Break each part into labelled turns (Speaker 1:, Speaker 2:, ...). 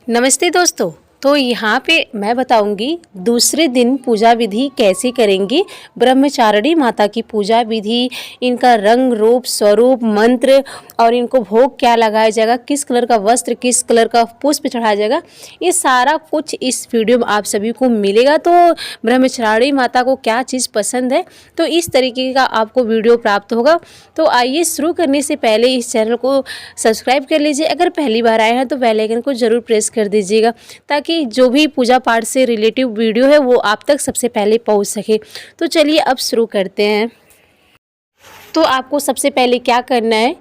Speaker 1: नमस्ते दोस्तों। तो यहाँ पे मैं बताऊंगी दूसरे दिन पूजा विधि कैसे करेंगी। ब्रह्मचारिणी माता की पूजा विधि, इनका रंग रूप स्वरूप मंत्र और इनको भोग क्या लगाया जाएगा, किस कलर का वस्त्र, किस कलर का पुष्प चढ़ाया जाएगा, ये सारा कुछ इस वीडियो में आप सभी को मिलेगा। तो ब्रह्मचारिणी माता को क्या चीज़ पसंद है, तो इस तरीके का आपको वीडियो प्राप्त होगा। तो आइए शुरू करने से पहले इस चैनल को सब्सक्राइब कर लीजिए। अगर पहली बार आए हैं तो बेल आइकन को ज़रूर प्रेस कर दीजिएगा, ताकि जो भी पूजा पाठ से रिलेटिव वीडियो है वो आप तक सबसे पहले पहुंच सके। तो चलिए अब शुरू करते हैं। तो आपको सबसे पहले क्या करना है,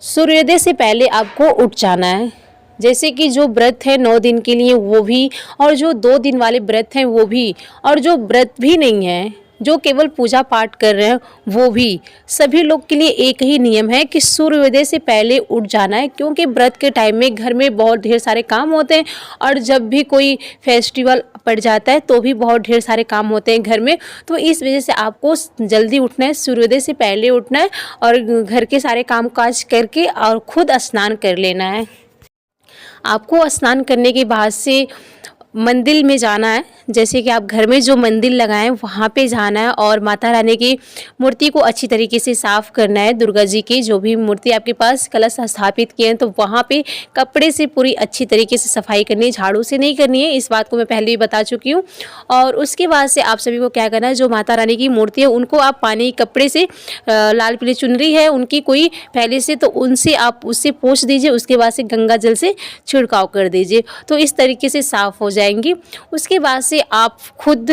Speaker 1: सूर्योदय से पहले आपको उठ जाना है। जैसे कि जो व्रत है 9 दिन के लिए वो भी, और जो 2 दिन वाले व्रत हैं वो भी, और जो व्रत भी नहीं है, जो केवल पूजा पाठ कर रहे हैं वो भी, सभी लोग के लिए एक ही नियम है कि सूर्योदय से पहले उठ जाना है। क्योंकि व्रत के टाइम में घर में बहुत ढेर सारे काम होते हैं, और जब भी कोई फेस्टिवल पड़ जाता है तो भी बहुत ढेर सारे काम होते हैं घर में। तो इस वजह से आपको जल्दी उठना है, सूर्योदय से पहले उठना है और घर के सारे काम काज करके और खुद स्नान कर लेना है। आपको स्नान करने के बाद से मंदिर में जाना है। जैसे कि आप घर में जो मंदिर लगाएं वहाँ पे जाना है और माता रानी की मूर्ति को अच्छी तरीके से साफ़ करना है। दुर्गा जी की जो भी मूर्ति आपके पास कलश स्थापित किए हैं तो वहाँ पे कपड़े से पूरी अच्छी तरीके से सफाई करनी है, झाड़ू से नहीं करनी है। इस बात को मैं पहले भी बता चुकी हूँ। और उसके बाद से आप सभी को क्या करना है, जो माता रानी की मूर्ति है उनको आप पानी कपड़े से, लाल पीली चुनरी है उनकी कोई पहले से, तो उनसे आप उससे पोंछ दीजिए। उसके बाद से गंगा जल से छिड़काव कर दीजिए, तो इस तरीके से साफ़ हो जाएंगी। उसके बाद से आप खुद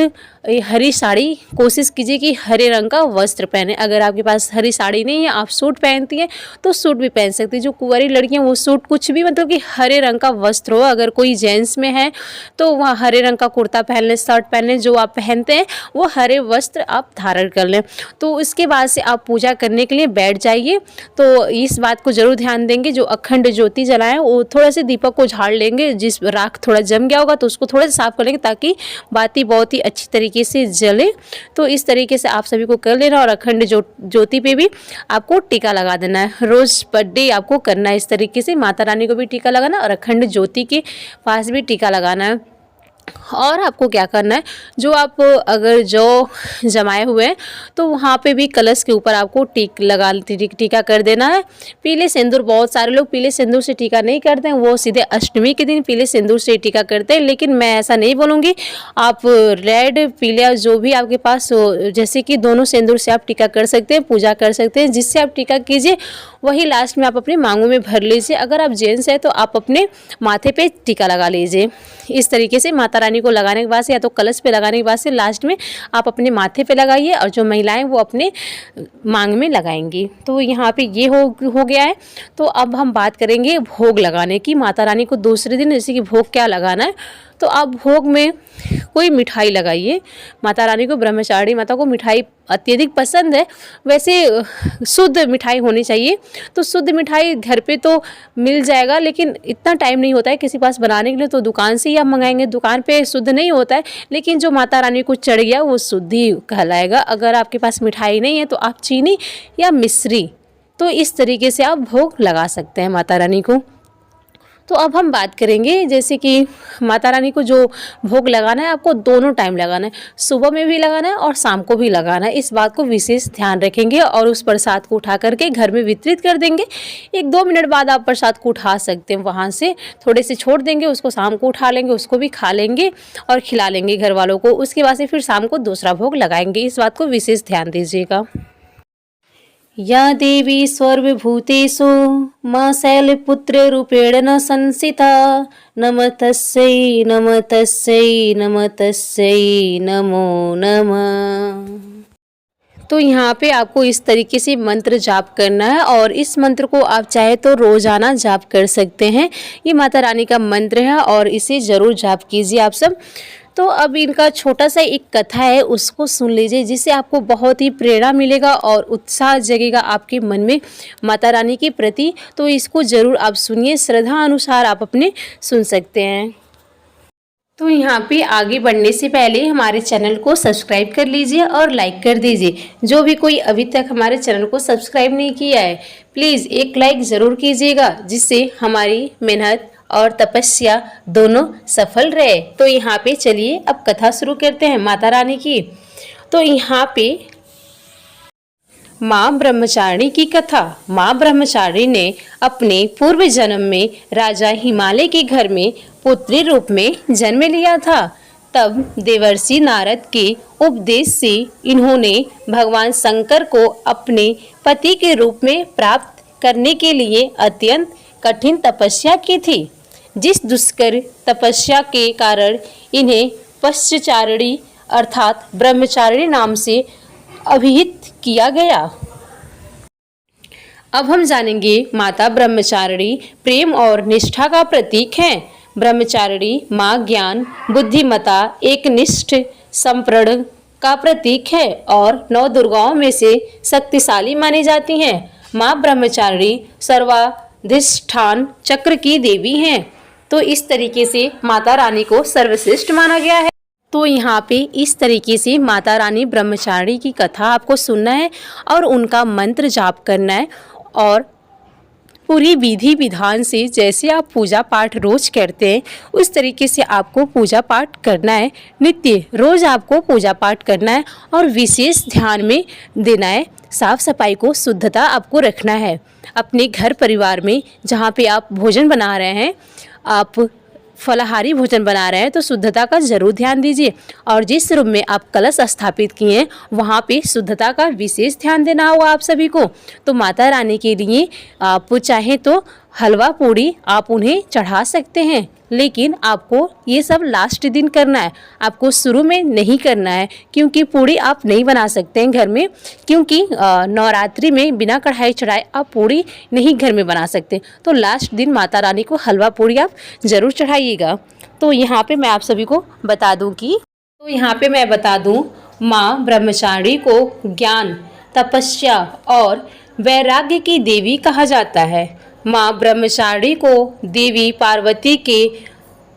Speaker 1: हरी साड़ी, कोशिश कीजिए कि हरे रंग का वस्त्र पहने। अगर आपके पास हरी साड़ी नहीं है, आप सूट पहनती हैं तो सूट भी पहन सकती हैं। जो कुंवारी लड़कियां वो सूट, कुछ भी मतलब कि हरे रंग का वस्त्र हो। अगर कोई जेंट्स में है तो वह हरे रंग का कुर्ता पहन लें, शर्ट पहन लें, जो आप पहनते हैं वो हरे वस्त्र आप धारण कर लें। तो इसके बाद से आप पूजा करने के लिए बैठ जाइए। तो इस बात को जरूर ध्यान देंगे, जो अखंड ज्योति जलाएं वो थोड़ा से दीपक को झाड़ लेंगे। जिस राख थोड़ा जम गया होगा तो उसको थोड़ा सा साफ कर लेंगे, ताकि बाती बहुत ही अच्छी तरीके से जले। तो इस तरीके से आप सभी को कर लेना। और अखंड ज्योति पे भी आपको टीका लगा देना है। रोज पर डे आपको करना है इस तरीके से। माता रानी को भी टीका लगाना और अखंड ज्योति के पास भी टीका लगाना है। और आपको क्या करना है, जो आप अगर जो जमाए हुए हैं तो वहाँ पे भी कलश के ऊपर आपको टीका कर देना है। पीले सिंदूर, बहुत सारे लोग पीले सिंदूर से टीका नहीं करते हैं, वो सीधे अष्टमी के दिन पीले सिंदूर से टीका करते हैं। लेकिन मैं ऐसा नहीं बोलूँगी, आप रेड पीला जो भी आपके पास हो, जैसे कि दोनों सिंदूर से आप टीका कर सकते हैं, पूजा कर सकते हैं। जिससे आप टीका कीजिए वही लास्ट में आप अपने मांगों में भर लीजिए। अगर आप जेंट्स हैं तो आप अपने माथे पे टीका लगा लीजिए। इस तरीके से माता रानी को लगाने के बाद से, या तो कलश पे लगाने के बाद से लास्ट में आप अपने माथे पे लगाइए, और जो महिलाएं वो अपने मांग में लगाएंगी। तो यहाँ पे ये हो गया है। तो अब हम बात करेंगे भोग लगाने की। माता रानी को दूसरे दिन जैसे कि भोग क्या लगाना है, तो आप भोग में कोई मिठाई लगाइए। माता रानी को, ब्रह्मचारिणी माता को मिठाई अत्यधिक पसंद है। वैसे शुद्ध मिठाई होनी चाहिए। तो शुद्ध मिठाई घर पे तो मिल जाएगा, लेकिन इतना टाइम नहीं होता है किसी पास बनाने के लिए, तो दुकान से ही आप मंगाएंगे। दुकान पे शुद्ध नहीं होता है, लेकिन जो माता रानी को चढ़ गया वो शुद्ध ही कहलाएगा। अगर आपके पास मिठाई नहीं है तो आप चीनी या मिश्री, तो इस तरीके से आप भोग लगा सकते हैं माता रानी को। तो अब हम बात करेंगे, जैसे कि माता रानी को जो भोग लगाना है आपको दोनों टाइम लगाना है, सुबह में भी लगाना है और शाम को भी लगाना है। इस बात को विशेष ध्यान रखेंगे और उस प्रसाद को उठा करके घर में वितरित कर देंगे। 1-2 मिनट बाद आप प्रसाद को उठा सकते हैं, वहाँ से थोड़े से छोड़ देंगे, उसको शाम को उठा लेंगे, उसको भी खा लेंगे और खिला लेंगे घर वालों को। उसके बाद से फिर शाम को दूसरा भोग लगाएंगे। इस बात को विशेष ध्यान दीजिएगा। या देवी सर्वभूतेषु मां शैलपुत्ररूपेण न संसिता, नमस्तस्यै नमस्तस्यै नमस्तस्यै नमो नमः। तो यहाँ पे आपको इस तरीके से मंत्र जाप करना है, और इस मंत्र को आप चाहे तो रोजाना जाप कर सकते हैं। ये माता रानी का मंत्र है और इसे ज़रूर जाप कीजिए आप सब। तो अब इनका छोटा सा एक कथा है, उसको सुन लीजिए, जिससे आपको बहुत ही प्रेरणा मिलेगा और उत्साह जगेगा आपके मन में माता रानी के प्रति। तो इसको ज़रूर आप सुनिए, श्रद्धा अनुसार आप अपने सुन सकते हैं। तो यहाँ पे आगे बढ़ने से पहले हमारे चैनल को सब्सक्राइब कर लीजिए और लाइक कर दीजिए। जो भी कोई अभी तक हमारे चैनल को सब्सक्राइब नहीं किया है, प्लीज़ एक लाइक ज़रूर कीजिएगा, जिससे हमारी मेहनत और तपस्या दोनों सफल रहे। तो यहाँ पे चलिए अब कथा शुरू करते हैं माता रानी की। तो यहाँ पे माँ ब्रह्मचारिणी की कथा। माँ ब्रह्मचारिणी ने अपने पूर्व जन्म में राजा हिमालय के घर में पुत्री रूप में जन्म लिया था। तब देवर्षि नारद के उपदेश से इन्होंने भगवान शंकर को अपने पति के रूप में प्राप्त करने के लिए अत्यंत कठिन तपस्या की थी। जिस दुष्कर तपस्या के कारण इन्हें पश्चाचारिणी अर्थात ब्रह्मचारिणी नाम से अभिहित किया गया। अब हम जानेंगे माता ब्रह्मचारिणी प्रेम और निष्ठा का प्रतीक है। ब्रह्मचारिणी माँ ज्ञान, बुद्धिमता, एकनिष्ठ, संप्रण का प्रतीक है और 9 दुर्गाओं में से शक्तिशाली मानी जाती हैं। माँ ब्रह्मचारिणी सर्वाधिष्ठान चक्र की देवी हैं। तो इस तरीके से माता रानी को सर्वश्रेष्ठ माना गया है। तो यहाँ पे इस तरीके से माता रानी ब्रह्मचारिणी की कथा आपको सुनना है और उनका मंत्र जाप करना है और पूरी विधि विधान से जैसे आप पूजा पाठ रोज करते हैं उस तरीके से आपको पूजा पाठ करना है। नित्य रोज आपको पूजा पाठ करना है और विशेष ध्यान में देना है। साफ सफाई को शुद्धता आपको रखना है। अपने घर परिवार में जहाँ पे आप भोजन बना रहे हैं, आप फलाहारी भोजन बना रहे हैं तो शुद्धता का ज़रूर ध्यान दीजिए। और जिस रूम में आप कलश स्थापित किए हैं वहाँ पे शुद्धता का विशेष ध्यान देना होगा आप सभी को। तो माता रानी के लिए आप चाहें तो हलवा पूड़ी आप उन्हें चढ़ा सकते हैं, लेकिन आपको ये सब लास्ट दिन करना है। आपको शुरू में नहीं करना है क्योंकि पूड़ी आप नहीं बना सकते हैं घर में, क्योंकि नवरात्रि में बिना कढ़ाई चढ़ाए आप पूड़ी नहीं घर में बना सकते। तो लास्ट दिन माता रानी को हलवा पूड़ी आप ज़रूर चढ़ाइएगा। तो यहाँ पे मैं आप सभी को बता दूँ माँ ब्रह्मचारिणी को ज्ञान, तपस्या और वैराग्य की देवी कहा जाता है। माँ ब्रह्मचारिणी को देवी पार्वती के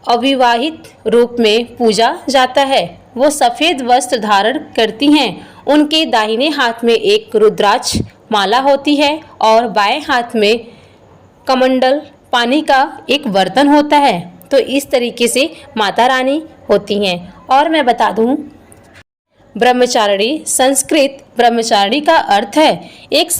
Speaker 1: अविवाहित रूप में पूजा जाता है। वो सफ़ेद वस्त्र धारण करती हैं। उनके दाहिने हाथ में एक रुद्राक्ष माला होती है और बाएं हाथ में कमंडल पानी का एक बर्तन होता है। तो इस तरीके से माता रानी होती हैं। और मैं बता दूं, ब्रह्मचारिणी संस्कृत ब्रह्मचारिणी का अर्थ है एक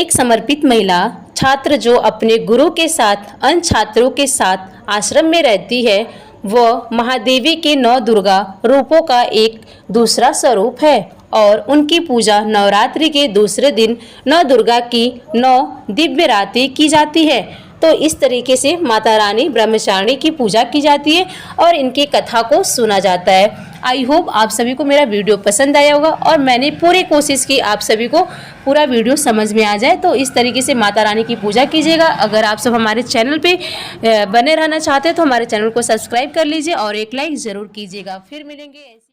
Speaker 1: समर्पित महिला छात्र जो अपने गुरु के साथ अन्य छात्रों के साथ आश्रम में रहती है। वह महादेवी के 9 दुर्गा रूपों का एक दूसरा स्वरूप है और उनकी पूजा नवरात्रि के दूसरे दिन 9 दुर्गा की 9 दिव्य रातें की जाती है। तो इस तरीके से माता रानी ब्रह्मचारिणी की पूजा की जाती है और इनकी कथा को सुना जाता है। आई होप आप सभी को मेरा वीडियो पसंद आया होगा और मैंने पूरी कोशिश की आप सभी को पूरा वीडियो समझ में आ जाए। तो इस तरीके से माता रानी की पूजा कीजिएगा। अगर आप सब हमारे चैनल पे बने रहना चाहते हैं तो हमारे चैनल को सब्सक्राइब कर लीजिए और एक लाइक ज़रूर कीजिएगा। फिर मिलेंगे।